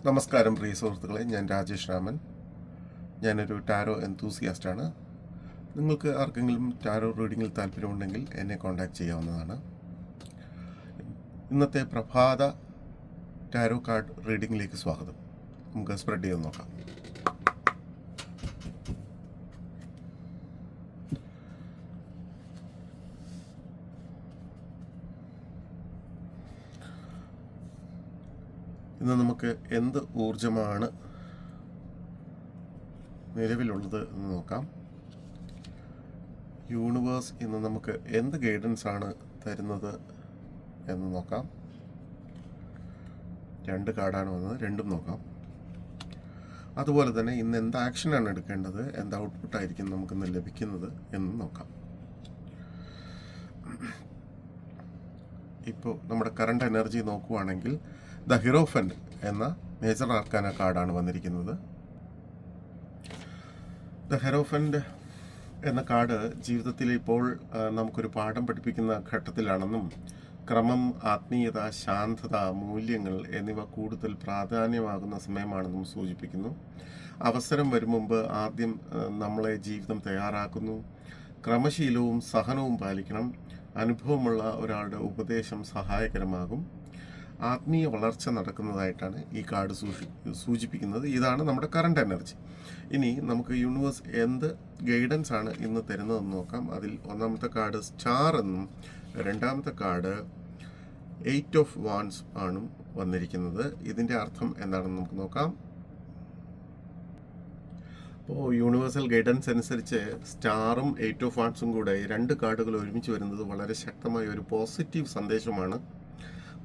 നമസ്കാരം പ്രിയ സുഹൃത്തുക്കളെ, ഞാൻ രാജേഷ് രാമൻ. ഞാനൊരു ടാരോ എന്തൂസിയാസ്റ്റാണ്. നിങ്ങൾക്ക് ആർക്കെങ്കിലും ടാരോ റീഡിങ്ങിൽ താല്പര്യമുണ്ടെങ്കിൽ എന്നെ കോൺടാക്റ്റ് ചെയ്യാവുന്നതാണ്. ഇന്നത്തെ പ്രഭാത ടാരോ കാർഡ് റീഡിങ്ങിലേക്ക് സ്വാഗതം. നമുക്ക് സ്പ്രെഡ് ചെയ്ത് നോക്കാം. ഇന്ന് നമുക്ക് എന്ത് ഊർജമാണ് നിലവിലുള്ളത് എന്ന് നോക്കാം. യൂണിവേഴ്സ് ഇന്ന് നമുക്ക് എന്ത് ഗൈഡൻസ് ആണ് തരുന്നത് എന്ന് നോക്കാം. 2 കാർഡാണ് വന്നത്, രണ്ടും നോക്കാം. അതുപോലെ തന്നെ ഇന്ന് എന്ത് ആക്ഷനാണ് എടുക്കേണ്ടത്, എന്ത് ഔട്ട്പുട്ടായിരിക്കും നമുക്കിന്ന് ലഭിക്കുന്നത് എന്ന് നോക്കാം. ഇപ്പോൾ നമ്മുടെ കറണ്ട് എനർജി നോക്കുവാണെങ്കിൽ ദ ഹിറോഫൻറ്റ് എന്ന മേജർ ആർക്കാന കാർഡാണ് വന്നിരിക്കുന്നത്. ദ ഹെറോഫൻറ്റ് എന്ന കാർഡ് ജീവിതത്തിൽ ഇപ്പോൾ നമുക്കൊരു പാഠം പഠിപ്പിക്കുന്ന ഘട്ടത്തിലാണെന്നും ക്രമം, ആത്മീയത, ശാന്തത, മൂല്യങ്ങൾ എന്നിവ കൂടുതൽ പ്രാധാന്യമാകുന്ന സമയമാണെന്നും സൂചിപ്പിക്കുന്നു. അവസരം വരും മുമ്പ് ആദ്യം നമ്മളെ ജീവിതം തയ്യാറാക്കുന്നു. ക്രമശീലവും സഹനവും പാലിക്കണം. അനുഭവമുള്ള ഒരാളുടെ ഉപദേശം സഹായകരമാകും. ആത്മീയ വളർച്ച നടക്കുന്നതായിട്ടാണ് ഈ കാർഡ് സൂചിപ്പിക്കുന്നത്. ഇതാണ് നമ്മുടെ കറണ്ട് എനർജി. ഇനി നമുക്ക് യൂണിവേഴ്സ് എന്ത് ഗൈഡൻസ് ആണ് ഇന്ന് തരുന്നതെന്ന് നോക്കാം. അതിൽ ഒന്നാമത്തെ കാർഡ് സ്റ്റാർ എന്നും രണ്ടാമത്തെ കാർഡ് 8 ഓഫ് വാൻഡ്സ് ആണ് വന്നിരിക്കുന്നത്. ഇതിൻ്റെ അർത്ഥം എന്താണെന്ന് നമുക്ക് നോക്കാം. അപ്പോൾ യൂണിവേഴ്സൽ ഗൈഡൻസ് അനുസരിച്ച് സ്റ്റാറും 8 ഓഫ് വാൻഡ്സും കൂടെ 2 കാർഡുകൾ ഒരുമിച്ച് വരുന്നത് വളരെ ശക്തമായ ഒരു പോസിറ്റീവ് സന്ദേശമാണ്.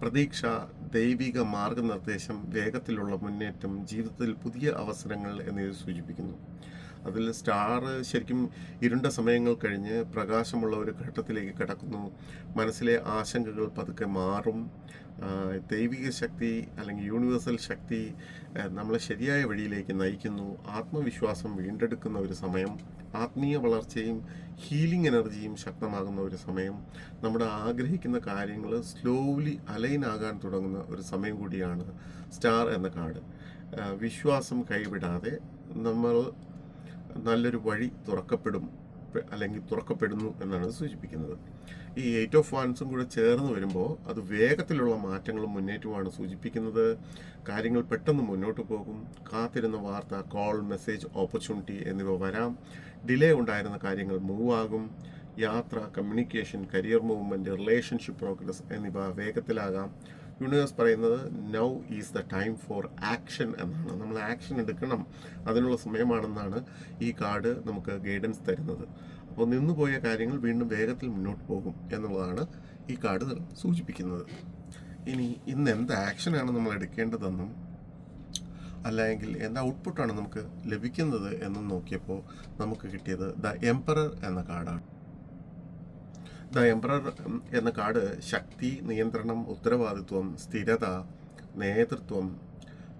പ്രതീക്ഷ, ദൈവിക മാർഗനിർദ്ദേശം, വേഗത്തിലുള്ള മുന്നേറ്റം, ജീവിതത്തിൽ പുതിയ അവസരങ്ങൾ എന്നിവ സൂചിപ്പിക്കുന്നു. അതിൽ സ്റ്റാർ ശരിക്കും ഇരുണ്ട സമയങ്ങൾ കഴിഞ്ഞ് പ്രകാശമുള്ള ഒരു ഘട്ടത്തിലേക്ക് കടക്കുന്നു. മനസ്സിലെ ആശങ്കകൾ പതുക്കെ മാറും. ദൈവിക ശക്തി അല്ലെങ്കിൽ യൂണിവേഴ്സൽ ശക്തി നമ്മളെ ശരിയായ വഴിയിലേക്ക് നയിക്കുന്നു. ആത്മവിശ്വാസം വീണ്ടെടുക്കുന്ന ഒരു സമയം, ആത്മീയ വളർച്ചയും ഹീലിംഗ് എനർജിയും ശക്തമാകുന്ന ഒരു സമയം, നമ്മുടെ ആഗ്രഹിക്കുന്ന കാര്യങ്ങൾ സ്ലോലി അലൈൻ ആകാൻ തുടങ്ങുന്ന ഒരു സമയം കൂടിയാണ് സ്റ്റാർ എന്ന കാർഡ്. വിശ്വാസം കൈവിടാതെ നമ്മൾ നല്ലൊരു വഴി തുറക്കപ്പെടുന്നു എന്നാണ് സൂചിപ്പിക്കുന്നത്. ഈ 8 ഓഫ് വാൻഡ്സും കൂടെ ചേർന്ന് വരുമ്പോൾ അത് വേഗത്തിലുള്ള മാറ്റങ്ങളും മുന്നേറ്റവുമാണ് സൂചിപ്പിക്കുന്നത്. കാര്യങ്ങൾ പെട്ടെന്ന് മുന്നോട്ട് പോകും. കാത്തിരുന്ന വാർത്ത, കോൾ, മെസ്സേജ്, ഓപ്പർച്യൂണിറ്റി എന്നിവ വരാം. ഡിലേ ഉണ്ടായിരുന്ന കാര്യങ്ങൾ മൂവ് ആകും. യാത്ര, communication, career movement, relationship progress എന്നിവ വേഗത്തിലാകാം. യൂണിവേഴ്സ് പറയുന്നത് now is the time for action എന്നാണ്. നമ്മൾ ആക്ഷൻ എടുക്കണം, അതിനുള്ള സമയമാണെന്നാണ് ഈ കാർഡ് നമുക്ക് ഗൈഡൻസ് തരുന്നത്. അപ്പോൾ നിന്നുപോയ കാര്യങ്ങൾ വീണ്ടും വേഗത്തിൽ മുന്നോട്ട് പോകും എന്നുള്ളതാണ് ഈ കാർഡ് സൂചിപ്പിക്കുന്നത്. ഇനി ഇന്ന് എന്ത് ആക്ഷനാണ് നമ്മൾ എടുക്കേണ്ടതെന്നും അല്ലെങ്കിൽ എന്ത് ഔട്ട്പുട്ടാണ് നമുക്ക് ലഭിക്കുന്നത് എന്നും നോക്കിയപ്പോൾ നമുക്ക് കിട്ടിയത് ദ എംപറർ എന്ന കാർഡാണ്. ദ എംപറർ എന്ന കാർഡ് ശക്തി, നിയന്ത്രണം, ഉത്തരവാദിത്വം, സ്ഥിരത, നേതൃത്വം,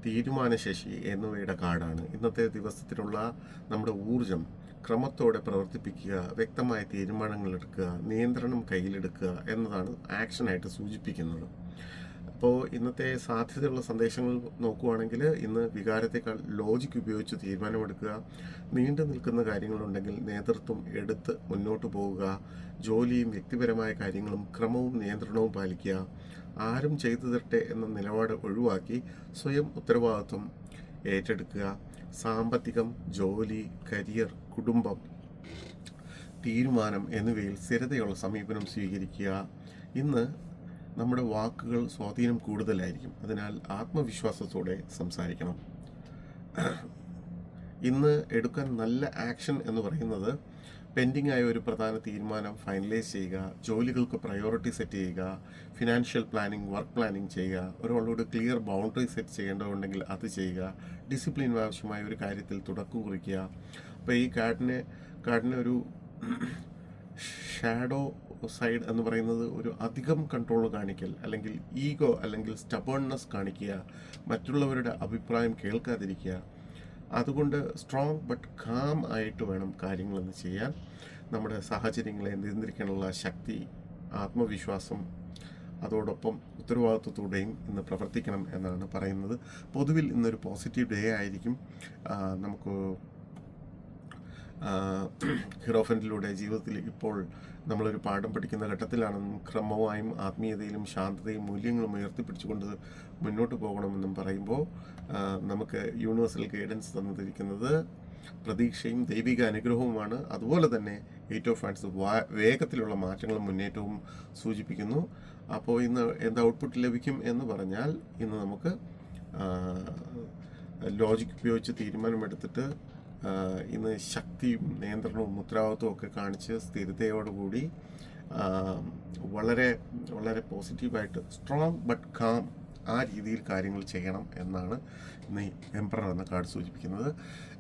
തീരുമാനശേഷി എന്നിവയുടെ കാർഡാണ്. ഇന്നത്തെ ദിവസത്തിലുള്ള നമ്മുടെ ഊർജം ക്രമത്തോടെ പ്രവർത്തിപ്പിക്കുക, വ്യക്തമായ തീരുമാനങ്ങൾ എടുക്കുക, നിയന്ത്രണം കയ്യിലെടുക്കുക എന്നതാണ് ആക്ഷനായിട്ട് സൂചിപ്പിക്കുന്നത്. അപ്പോൾ ഇന്നത്തെ സാധ്യതയുള്ള സന്ദേശങ്ങൾ നോക്കുവാണെങ്കിൽ ഇന്ന് വികാരത്തെക്കാൾ ലോജിക്ക് ഉപയോഗിച്ച് തീരുമാനമെടുക്കുക. നീണ്ടു നിൽക്കുന്ന കാര്യങ്ങളുണ്ടെങ്കിൽ നേതൃത്വം എടുത്ത് മുന്നോട്ട് പോവുക. ജോലിയും വ്യക്തിപരമായ കാര്യങ്ങളും ക്രമവും നിയന്ത്രണവും പാലിക്കുക. ആരും ചെയ്തു തരട്ടെ എന്ന നിലപാട് ഒഴിവാക്കി സ്വയം ഉത്തരവാദിത്വം ഏറ്റെടുക്കുക. സാമ്പത്തികം, ജോലി, കരിയർ, കുടുംബം, തീരുമാനം എന്നിവയിൽ സ്ഥിരതയുള്ള സമീപനം സ്വീകരിക്കുക. ഇന്ന് നമ്മുടെ വാക്കുകൾ സ്വാധീനം കൂടുതലായിരിക്കും. അതിനാൽ ആത്മവിശ്വാസത്തോടെ സംസാരിക്കണം. ഇന്ന് എടുക്കാൻ നല്ല ആക്ഷൻ എന്ന് പറയുന്നത് പെൻഡിങ് ആയ ഒരു പ്രധാന തീരുമാനം ഫൈനലൈസ് ചെയ്യുക, ജോലികൾക്ക് പ്രയോറിറ്റി സെറ്റ് ചെയ്യുക, ഫിനാൻഷ്യൽ പ്ലാനിങ്, വർക്ക് പ്ലാനിങ് ചെയ്യുക, ഒരാളോട് ക്ലിയർ ബൗണ്ടറി സെറ്റ് ചെയ്യേണ്ടതുണ്ടെങ്കിൽ അത് ചെയ്യുക, ഡിസിപ്ലിൻ ആവശ്യമായ ഒരു കാര്യത്തിൽ തുടക്കം കുറിക്കുക. അപ്പോൾ ഈ കാർഡിനെ ഒരു ഷാഡോ സൈഡ് എന്ന് പറയുന്നത് ഒരു അധികം കൺട്രോൾ കാണിക്കൽ, അല്ലെങ്കിൽ ഈഗോ അല്ലെങ്കിൽ സ്റ്റബേൺനെസ് കാണിക്കുക, മറ്റുള്ളവരുടെ അഭിപ്രായം കേൾക്കാതിരിക്കുക. അതുകൊണ്ട് സ്ട്രോങ് ബട്ട് കാം ആയിട്ട് വേണം കാര്യങ്ങളെന്ന് ചെയ്യാൻ. നമ്മുടെ സാഹചര്യങ്ങളെ നിയന്ത്രിക്കാനുള്ള ശക്തി, ആത്മവിശ്വാസം, അതോടൊപ്പം ഉത്തരവാദിത്വത്തോടെയും ഇന്ന് പ്രവർത്തിക്കണം എന്നാണ് പറയുന്നത്. പൊതുവിൽ ഇന്നൊരു പോസിറ്റീവ് ഡേ ആയിരിക്കും. നമുക്ക് ഹിറോഫൻറ്റിലൂടെ ജീവിതത്തിൽ ഇപ്പോൾ നമ്മളൊരു പാഠം പഠിക്കുന്ന ഘട്ടത്തിലാണെന്നും ക്രമമായും ആത്മീയതയിലും ശാന്തതയും മൂല്യങ്ങളും ഉയർത്തിപ്പിടിച്ചുകൊണ്ട് മുന്നോട്ട് പോകണമെന്നും പറയുമ്പോൾ നമുക്ക് യൂണിവേഴ്സൽ ഗൈഡൻസ് തന്നിരിക്കുന്നത് പ്രതീക്ഷയും ദൈവിക അനുഗ്രഹവുമാണ്. അതുപോലെ തന്നെ 8 ഓഫ് ഹാൻഡ്സ് വേഗത്തിലുള്ള മാറ്റങ്ങളും മുന്നേറ്റവും സൂചിപ്പിക്കുന്നു. അപ്പോൾ ഇന്ന് എന്ത് ഔട്ട്പുട്ട് ലഭിക്കും എന്ന് പറഞ്ഞാൽ, ഇന്ന് നമുക്ക് ലോജിക് ഉപയോഗിച്ച് തീരുമാനമെടുത്തിട്ട് ഇന്ന് ശക്തിയും നിയന്ത്രണവും ഉത്തരവാദിത്വവും ഒക്കെ കാണിച്ച് സ്ഥിരതയോടുകൂടി വളരെ വളരെ പോസിറ്റീവായിട്ട് സ്ട്രോങ് ബട്ട് കാം ആ രീതിയിൽ കാര്യങ്ങൾ ചെയ്യണം എന്നാണ് ഇന്ന് എംപറർ എന്ന കാർഡ് സൂചിപ്പിക്കുന്നത്.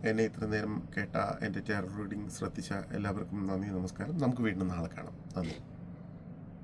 എന്നെ ഇത്ര നേരം കേട്ട എൻ്റെ ടാരോ റീഡിംഗ് ശ്രദ്ധിച്ച എല്ലാവർക്കും നന്ദി, നമസ്കാരം. നമുക്ക് വീണ്ടും നാളെ കാണാം. നന്ദി.